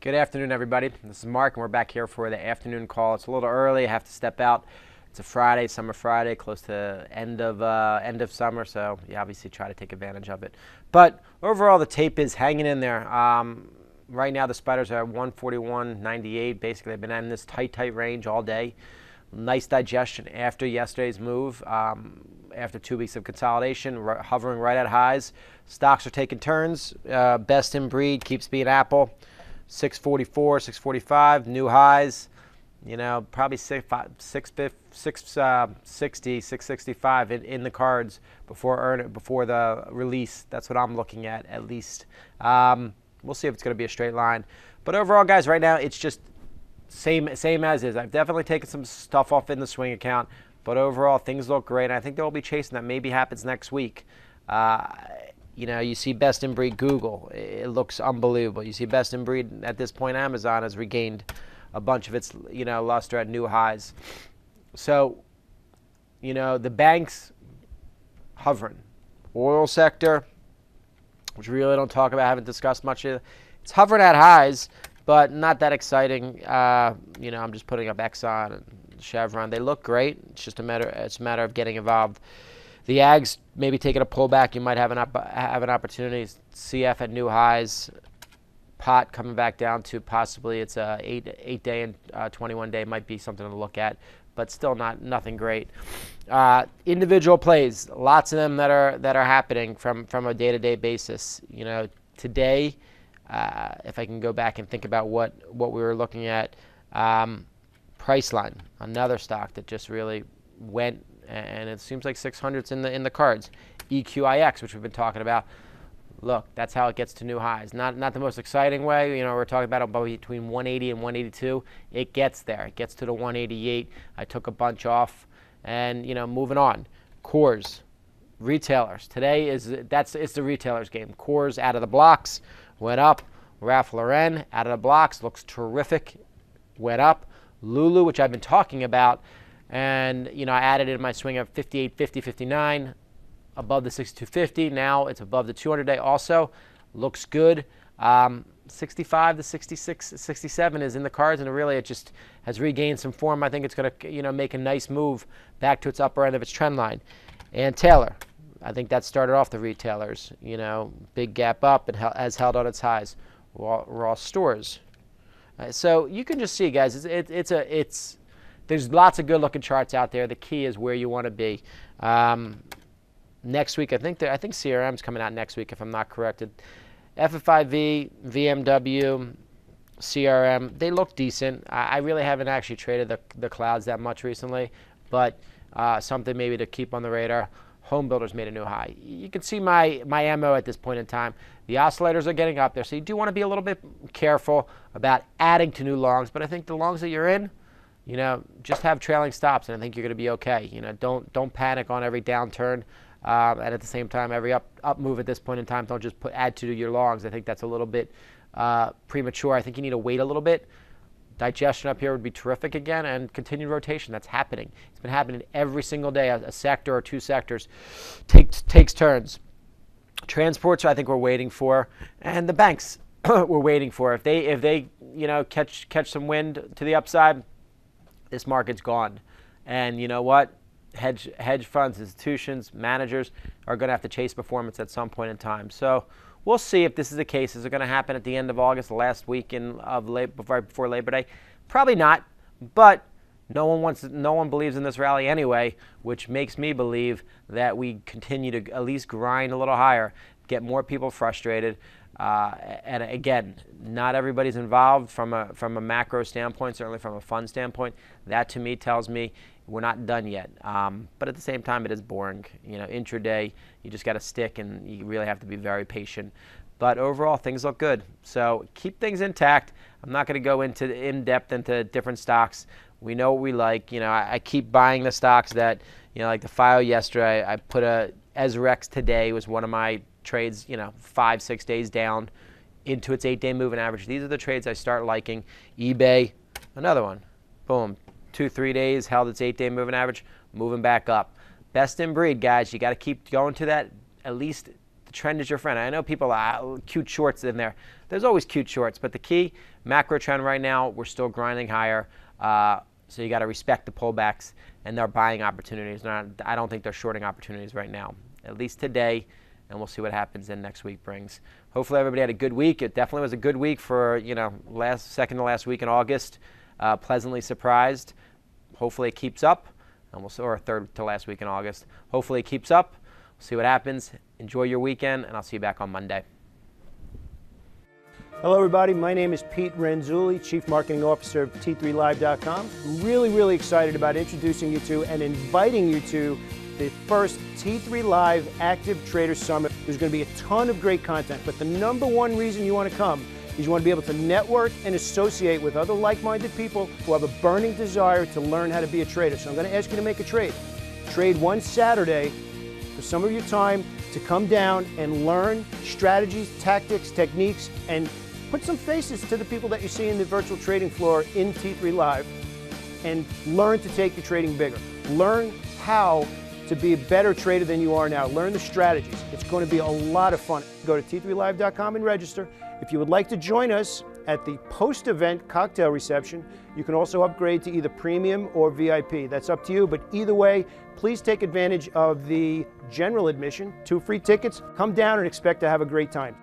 Good afternoon, everybody. This is Mark, and we're back here for the afternoon call. It's a little early. I have to step out. It's a Friday, summer Friday, close to end of summer, so you obviously try to take advantage of it. But overall, the tape is hanging in there. Right now, the spiders are at 141.98. Basically, they've been in this tight range all day. Nice digestion after yesterday's move. After 2 weeks of consolidation, hovering right at highs. Stocks are taking turns. Best in breed keeps being Apple. 644, 645, new highs. You know, probably 660, 665 in the cards before the release. That's what I'm looking at least. We'll see if it's going to be a straight line. But overall, guys, right now it's just same as is. I've definitely taken some stuff off in the swing account, but overall things look great. And I think they'll be chasing that. Maybe happens next week. You know, you see best in breed Google. It looks unbelievable. You see best in breed at this point. Amazon has regained a bunch of its, luster at new highs. So, the banks hovering. Oil sector, which we really don't talk about, haven't discussed much. It's hovering at highs, but not that exciting. I'm just putting up Exxon and Chevron. They look great. It's just a matter of getting involved. The ags maybe taking a pullback. You might have an opportunity. CF at new highs. Pot coming back down to possibly it's a 8-day and 21-day might be something to look at, but still nothing great. Individual plays, lots of them that are happening from a day-to-day basis. Today, if I can go back and think about what we were looking at, Priceline, another stock that just really went. And it seems like 600's in the cards. EQIX, which we've been talking about. Look, that's how it gets to new highs. Not the most exciting way. We're talking about between 180 and 182. It gets there. It gets to the 188. I took a bunch off, and moving on. Coors, retailers. Today it's the retailers game. Coors out of the blocks, went up. Ralph Lauren out of the blocks, looks terrific, went up. Lulu, which I've been talking about. And, I added in my swing of 58, 50, 59, above the 6250. Now it's above the 200-day also. Looks good. 65 to 66, 67 is in the cards, and it just has regained some form. I think it's going to, make a nice move back to its upper end of its trend line. And Taylor, I think that started off the retailers. Big gap up and has held on its highs. Raw stores. So you can just see, guys, there's lots of good-looking charts out there. The key is where you want to be. Next week, I think CRM's coming out next week, if I'm not corrected. FFIV, VMW, CRM, they look decent. I really haven't actually traded the clouds that much recently, but something maybe to keep on the radar. Home builders made a new high. You can see my ammo at this point in time. The oscillators are getting up there, so you do want to be a little bit careful about adding to new longs, but I think the longs that you're in, just have trailing stops, and I think you're going to be okay. Don't panic on every downturn, and at the same time, every up move at this point in time, don't just add to your longs. I think that's a little bit premature. I think you need to wait a little bit. Digestion up here would be terrific again, and continued rotation. That's happening. It's been happening every single day. A sector or two sectors takes turns. Transports, I think we're waiting for, and the banks we're waiting for. If they catch some wind to the upside, this market's gone. And you know what? Hedge funds, institutions, managers are going to have to chase performance at some point in time. So we'll see if this is the case. Is it going to happen at the end of August, the last week right before Labor Day? Probably not. But no one believes in this rally anyway, which makes me believe that we continue to at least grind a little higher, get more people frustrated. And again, not everybody's involved from a macro standpoint, certainly from a fund standpoint. That to me tells me we're not done yet. But at the same time, it is boring. Intraday, you just got to stick, and you really have to be very patient. But overall, things look good. So keep things intact. I'm not going to go in depth into different stocks. We know what we like. I keep buying the stocks that, like the FIO yesterday. I put a SREX today was one of my trades, 5-6 days down into its 8-day moving average. These are the trades I start liking. eBay, another one. Boom. 2-3 days, held its 8-day moving average, moving back up. Best in breed, guys. You got to keep going to that at least trend is your friend. I know people, cute shorts in there. There's always cute shorts, but the key, macro trend right now, we're still grinding higher. So you got to respect the pullbacks and their buying opportunities. I don't think they're shorting opportunities right now, at least today, and we'll see what happens in next week brings. Hopefully everybody had a good week. It definitely was a good week for, second to last week in August. Pleasantly surprised. Hopefully it keeps up, or third to last week in August. Hopefully it keeps up. We'll see what happens. Enjoy your weekend, and I'll see you back on Monday. Hello everybody, my name is Pete Renzulli, Chief Marketing Officer of T3Live.com. I'm really excited about introducing you to and inviting you to the first T3 Live Active Trader Summit. There's going to be a ton of great content, but the number one reason you want to come is you want to be able to network and associate with other like-minded people who have a burning desire to learn how to be a trader. So I'm going to ask you to make a trade. Trade one Saturday for some of your time to come down and learn strategies, tactics, techniques, and put some faces to the people that you see in the virtual trading floor in T3 Live, and learn to take your trading bigger. Learn how to be a better trader than you are now. Learn the strategies. It's going to be a lot of fun. Go to T3Live.com and register. If you would like to join us at the post-event cocktail reception, you can also upgrade to either premium or VIP. That's up to you, but either way, please take advantage of the general admission, 2 free tickets. Come down and expect to have a great time.